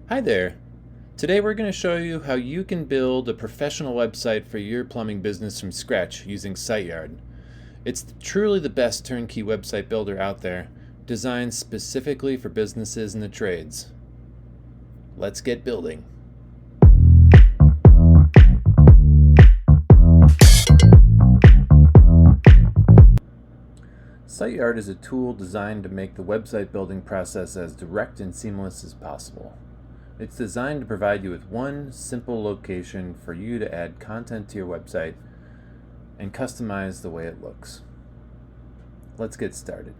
Hi there. Today we're going to show you how you can build a professional website for your plumbing business from scratch using SiteYard. It's truly the best turnkey website builder out there, designed specifically for businesses in the trades. Let's get building. SiteYard is a tool designed to make the website building process as direct and seamless as possible. It's designed to provide you with one simple location for you to add content to your website and customize the way it looks. Let's get started.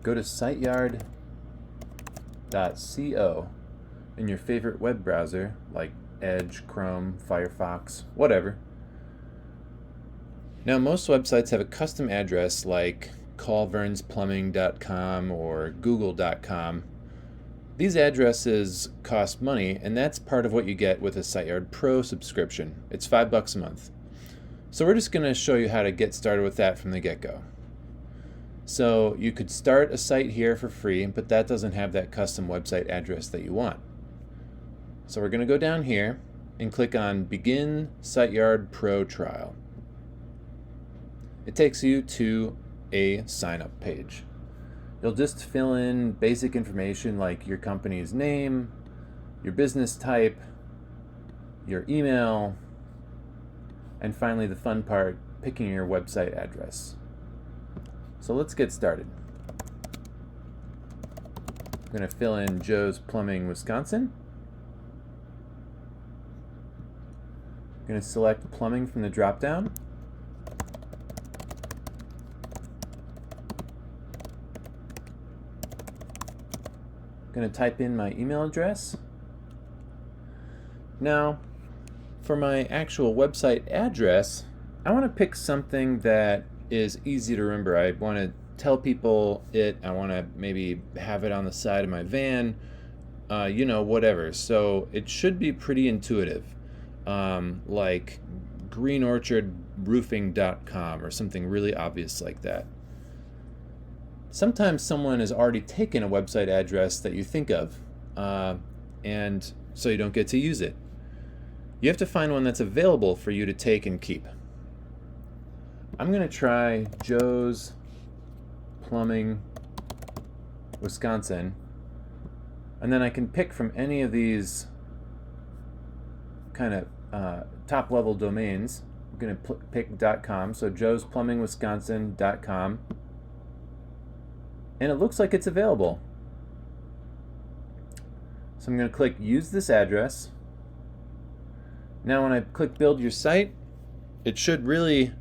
Go to siteyard.co in your favorite web browser like Edge, Chrome, Firefox, whatever. Now, most websites have a custom address like colvernsplumbing.com or google.com. These addresses cost money, and that's part of what you get with a SiteYard Pro subscription. It's $5 a month. So we're just going to show you how to get started with that from the get-go. So you could start a site here for free, but that doesn't have that custom website address that you want. So we're going to go down here and click on Begin SiteYard Pro Trial. It takes you to a sign-up page. You'll just fill in basic information like your company's name, your business type, your email, and finally the fun part, picking your website address. So let's get started. I'm going to fill in Joe's Plumbing, Wisconsin. I'm going to select plumbing from the drop-down. Going to type in my email address. Now, for my actual website address, I want to pick something that is easy to remember. I want to tell people it. I want to maybe have it on the side of my van, whatever. So it should be pretty intuitive, like greenorchardroofing.com or something really obvious like that. Sometimes someone has already taken a website address that you think of, and so you don't get to use it. You have to find one that's available for you to take and keep. I'm going to try Joe's Plumbing, Wisconsin, and then I can pick from any of these kind of top-level domains. I'm going to pick .com, so joesplumbingwisconsin.com. And it looks like it's available. So I'm going to click Use this address. Now when I click Build your site, it should really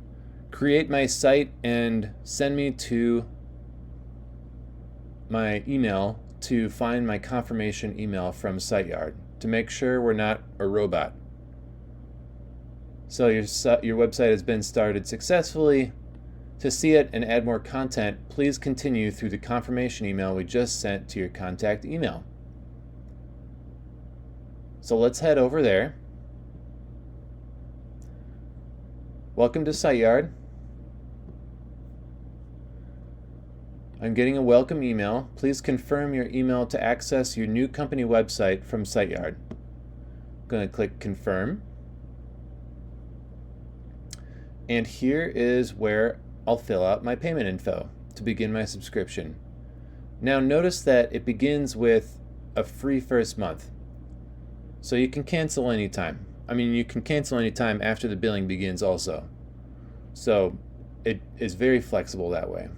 create my site and send me to my email to find my confirmation email from SiteYard to make sure we're not a robot. So your website has been started successfully. To see it and add more content, please continue through the confirmation email we just sent to your contact email. So let's head over there. Welcome to SiteYard. I'm getting a welcome email. Please confirm your email to access your new company website from SiteYard. I'm going to click Confirm. And here is where I'll fill out my payment info to begin my subscription. Now notice that it begins with a free first month. So you can cancel anytime. You can cancel anytime after the billing begins also. So it is very flexible that way.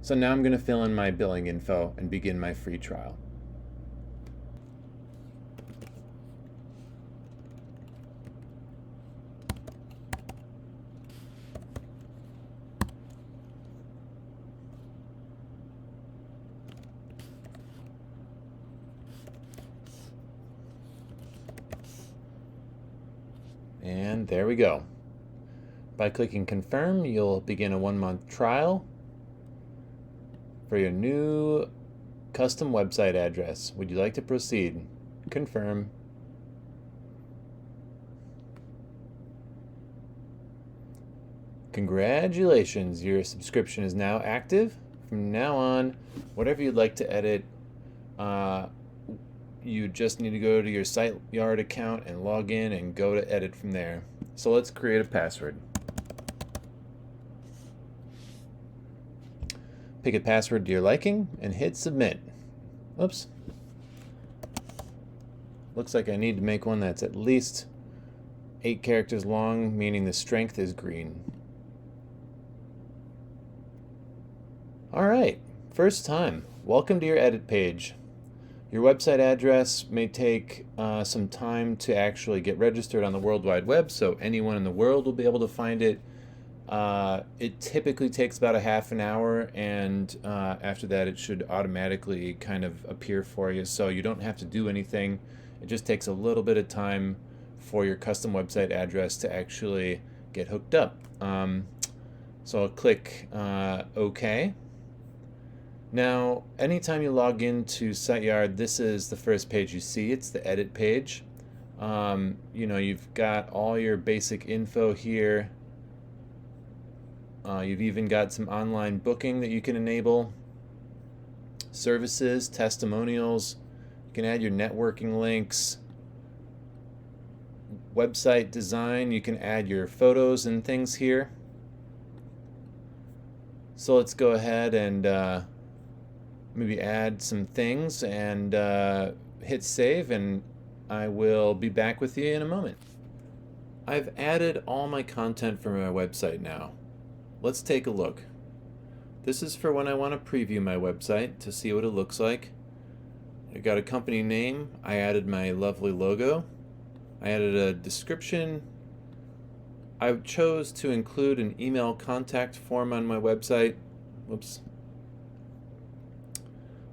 So now I'm going to fill in my billing info and begin my free trial. And there we go. By clicking confirm, you'll begin a 1-month trial for your new custom website address. Would you like to proceed? Confirm. Congratulations, your subscription is now active. From now on, whatever you'd like to edit, you just need to go to your SiteYard account and log in and go to edit from there. So let's create a password. Pick a password to your liking and hit submit. Oops. Looks like I need to make one that's at least 8 characters long, meaning the strength is green. Alright, first time. Welcome to your edit page. Your website address may take some time to actually get registered on the World Wide Web, so anyone in the world will be able to find it. It typically takes about a half an hour, and after that it should automatically kind of appear for you, so you don't have to do anything. It just takes a little bit of time for your custom website address to actually get hooked up. So I'll click OK. Now, anytime you log into SiteYard, this is the first page you see. It's the edit page. You've got all your basic info here. You've even got some online booking that you can enable. Services, testimonials. You can add your networking links. Website design. You can add your photos and things here. So let's go ahead and maybe add some things and hit save, and I will be back with you in a moment. I've added all my content for my website now. Let's take a look. This is for when I want to preview my website to see what it looks like. I got a company name. I added my lovely logo. I added a description. I chose to include an email contact form on my website. Whoops.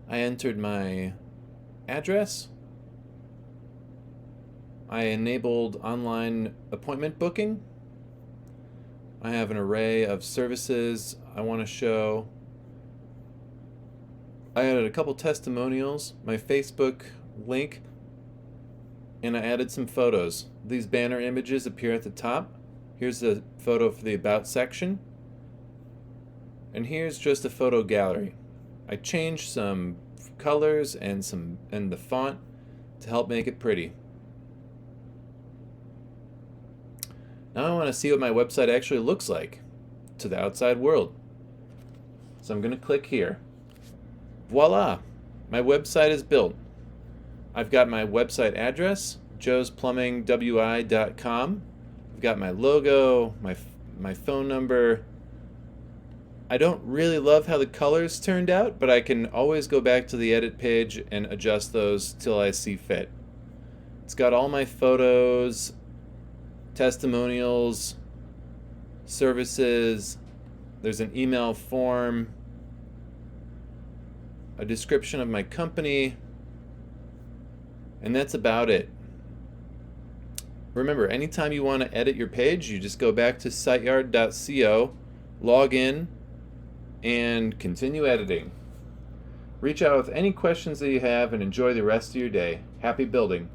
I entered my address. I enabled online appointment booking. I have an array of services I want to show. I added a couple testimonials, my Facebook link, and I added some photos. These banner images appear at the top. Here's a photo for the About section. And here's just a photo gallery. I changed some colors and the font to help make it pretty. Now I want to see what my website actually looks like to the outside world. So I'm going to click here. Voila! My website is built. I've got my website address, joesplumbingwi.com. I've got my logo, my phone number. I don't really love how the colors turned out, but I can always go back to the edit page and adjust those till I see fit. It's got all my photos, testimonials, services. There's an email form, a description of my company, and that's about it. Remember, anytime you want to edit your page, you just go back to siteyard.co, log in, and continue editing. Reach out with any questions that you have and enjoy the rest of your day. Happy building.